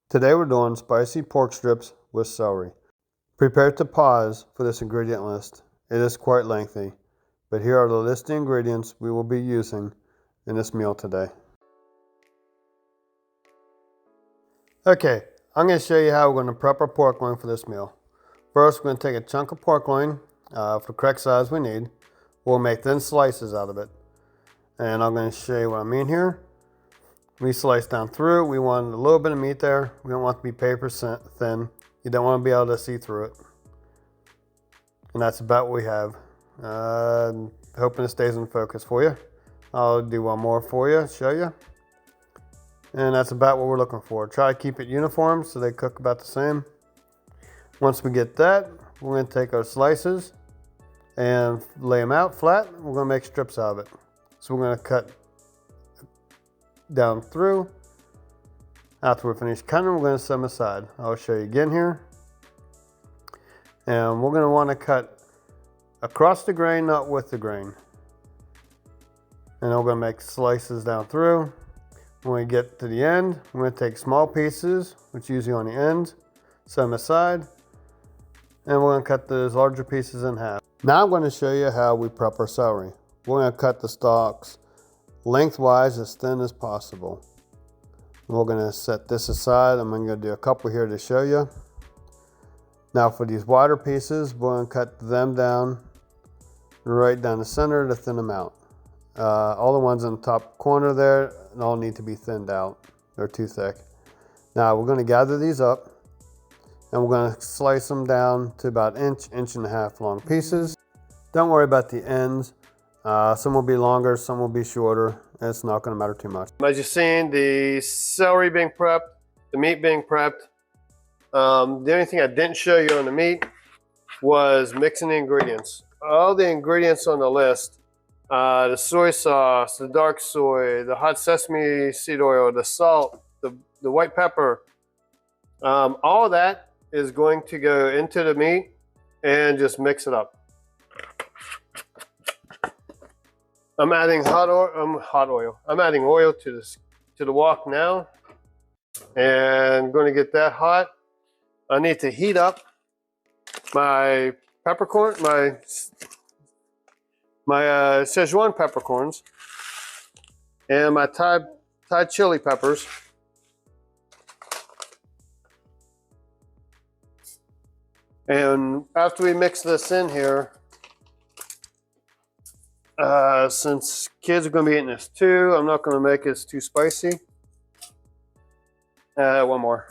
Today we're doing spicy pork strips with celery. Prepare to pause for this ingredient list. It is quite lengthy, but here are the list of ingredients we will be using in this meal today. Okay, I'm going to show you how we're going to prep our pork loin for this meal. First, we're going to take a chunk of pork loin for the correct size we need. We'll make thin slices out of it. And I'm going to show you what I mean here. We slice down through. We want a little bit of meat there. We don't want it to be paper thin. You don't want to be able to see through it. And that's about what we have. Hoping it stays in focus for you. I'll do one more for you, show you. And that's about what we're looking for. Try to keep it uniform so they cook about the same. Once we get that, we're going to take our slices and lay them out flat. We're going to make strips out of it. So we're going to cut down through. After we're finished cutting, we're going to set them aside. I'll show you again here. And we're going to want to cut across the grain, not with the grain. And we're going to make slices down through. When we get to the end, we're going to take small pieces, which usually on the end, set them aside, and we're going to cut those larger pieces in half. Now I'm going to show you how we prep our celery. We're going to cut the stalks lengthwise as thin as possible. We're going to set this aside. I'm going to do a couple here to show you. Now for these wider pieces, we're going to cut them down right down the center to thin them out. All the ones in the top corner there all need to be thinned out. They're too thick. Now we're going to gather these up and we're going to slice them down to about inch and a half long pieces. Don't worry about the ends. Some will be longer, some will be shorter. It's not going to matter too much. As you've seen, the celery being prepped, the meat being prepped. The only thing I didn't show you on the meat was mixing the ingredients. All the ingredients on the list, the soy sauce, the dark soy, the hot sesame seed oil, the salt, the white pepper, all of that is going to go into the meat and just mix it up. I'm adding hot oil. I'm adding oil to the wok now, and going to get that hot. I need to heat up my peppercorn, my Szechuan peppercorns, and my Thai chili peppers. And after we mix this in here, since kids are going to be eating this too, I'm not going to make this too spicy. One more.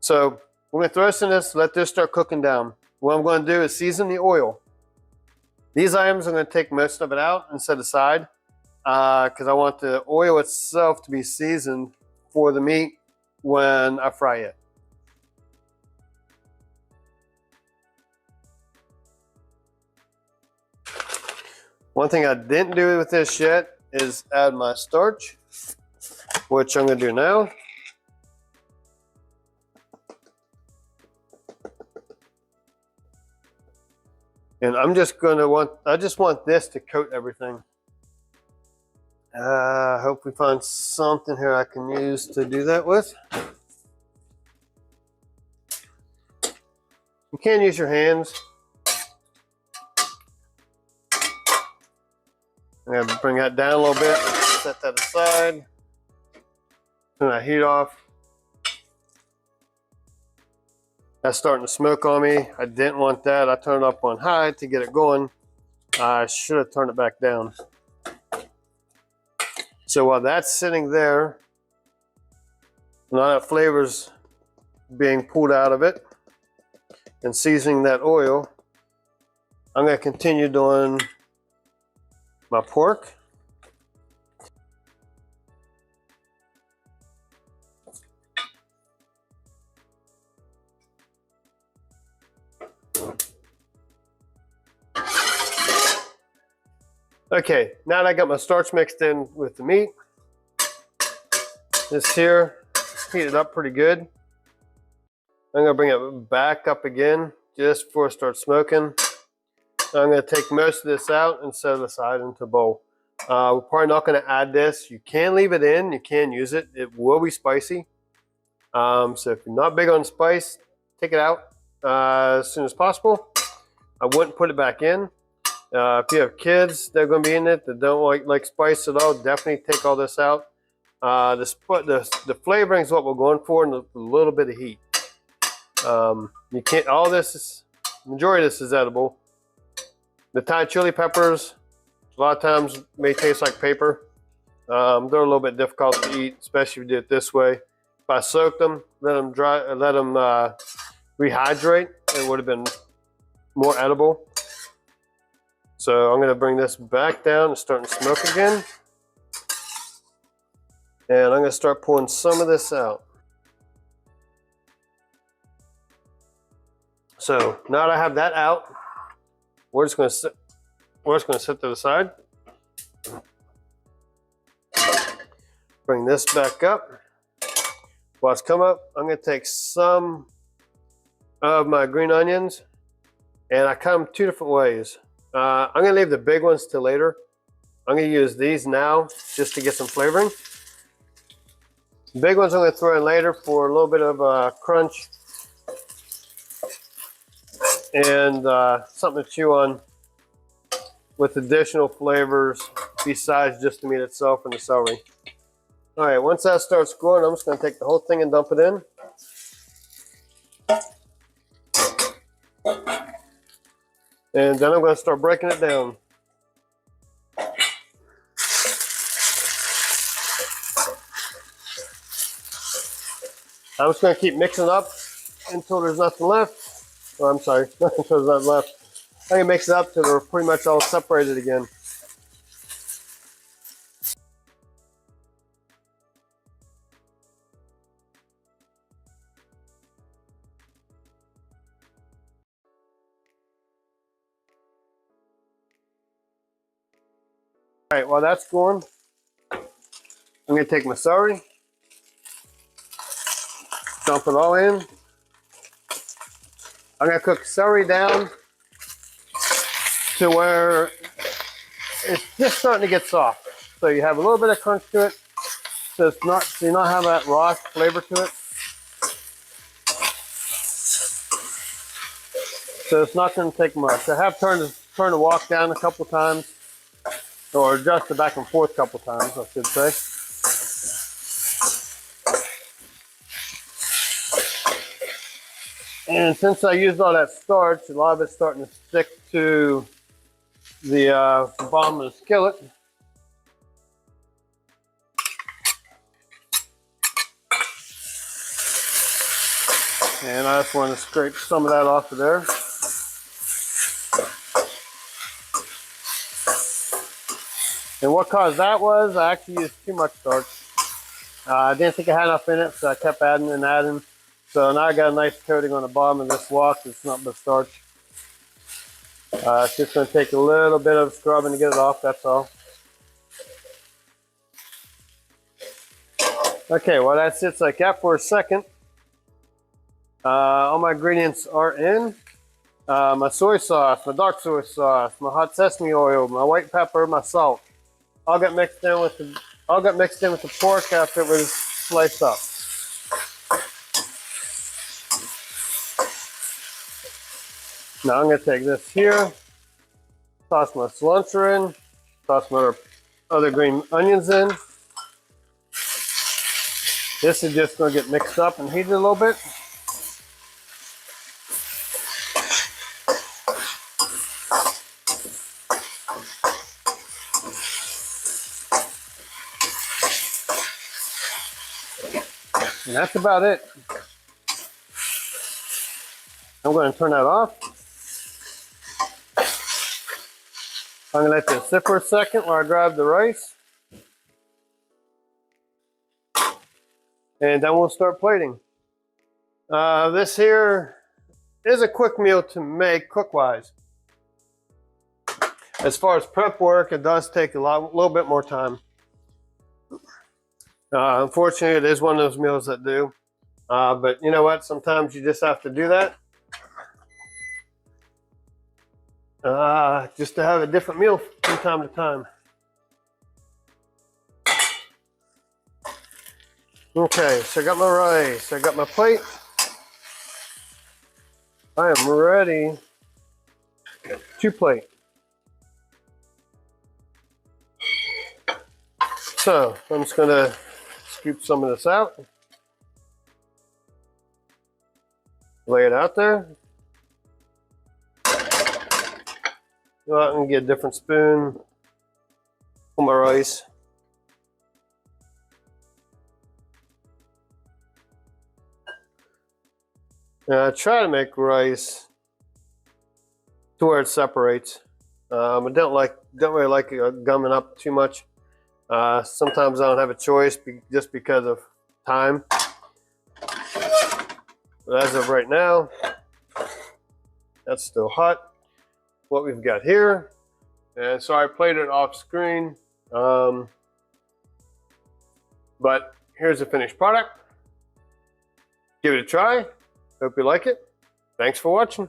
So we're going to throw this in this, let this start cooking down. What I'm going to do is season the oil. These items I'm going to take most of it out and set aside because I want the oil itself to be seasoned for the meat when I fry it. One thing I didn't do with this yet is add my starch, which I'm going to do now. And I'm just going to I just want this to coat everything. I hope we find something here I can use to do that with. You can use your hands. I'm going to bring that down a little bit, set that aside, turn that heat off. That's starting to smoke on me. I didn't want that. I turned it up on high to get it going. I should have turned it back down. So while that's sitting there, and all that flavor's being pulled out of it and seasoning that oil, I'm going to continue doing my pork. Okay, now that I got my starch mixed in with the meat, this here is heated up pretty good. I'm going to bring it back up again just before it starts smoking. I'm going to take most of this out and set it aside into a bowl. We're probably not going to add this. You can leave it in. You can use it. It will be spicy. So if you're not big on spice, take it out as soon as possible. I wouldn't put it back in. If you have kids that are going to be in it that don't like spice at all, definitely take all this out. The flavoring is what we're going for, and a little bit of heat. You can't. Majority of this is edible. The Thai chili peppers, a lot of times may taste like paper. They're a little bit difficult to eat, especially if you do it this way. If I soaked them, let them rehydrate, it would have been more edible. So I'm going to bring this back down and start to smoke again. And I'm going to start pulling some of this out. So now that I have that out, we're just going to sit to the side. Bring this back up. While it's come up, I'm going to take some of my green onions, and I cut them two different ways. I'm going to leave the big ones till later. I'm going to use these now just to get some flavoring. The big ones I'm going to throw in later for a little bit of crunch and something to chew on with additional flavors besides just the meat itself and the celery. All right, once that starts going, I'm just going to take the whole thing and dump it in. And then I'm going to start breaking it down. I'm just going to keep mixing up until there's nothing left. Oh, I'm sorry, until there's nothing left. I'm going to mix it up until they're pretty much all separated again. All right, while that's going, I'm going to take my celery, dump it all in. I'm going to cook celery down to where it's just starting to get soft. So you have a little bit of crunch to it, so you don't have that raw flavor to it. So it's not going to take much. I have turned the wok down a couple times, or adjust it back and forth a couple times, I should say. And since I used all that starch, a lot of it's starting to stick to the bottom of the skillet. And I just want to scrape some of that off of there. And what caused that was I actually used too much starch. I didn't think I had enough in it, so I kept adding and adding. So now I got a nice coating on the bottom of this wok. It's not but starch. It's just going to take a little bit of scrubbing to get it off, that's all. Okay, while that sits like that for a second, all my ingredients are in. My soy sauce, my dark soy sauce, my hot sesame oil, my white pepper, my salt. All got mixed in with the pork after it was sliced up. Now I'm going to take this here, toss my cilantro in, toss my other green onions in. This is just going to get mixed up and heated a little bit. And that's about it. I'm going to turn that off. I'm going to let this sit for a second while I grab the rice. And then we'll start plating. This here is a quick meal to make cook-wise. As far as prep work, it does take a little bit more time. Unfortunately, it is one of those meals that do. But you know what? Sometimes you just have to do that. Just to have a different meal from time to time. Okay, so I got my rice, I got my plate. I am ready to plate. So I'm just gonna scoop some of this out. Lay it out there. Go out and get a different spoon. Put my rice. And I try to make rice to where it separates. I don't really like it gumming up too much. Sometimes I don't have a choice just because of time. But as of right now, that's still hot. What we've got here, and so I played it off screen. But here's the finished product. Give it a try. Hope you like it. Thanks for watching.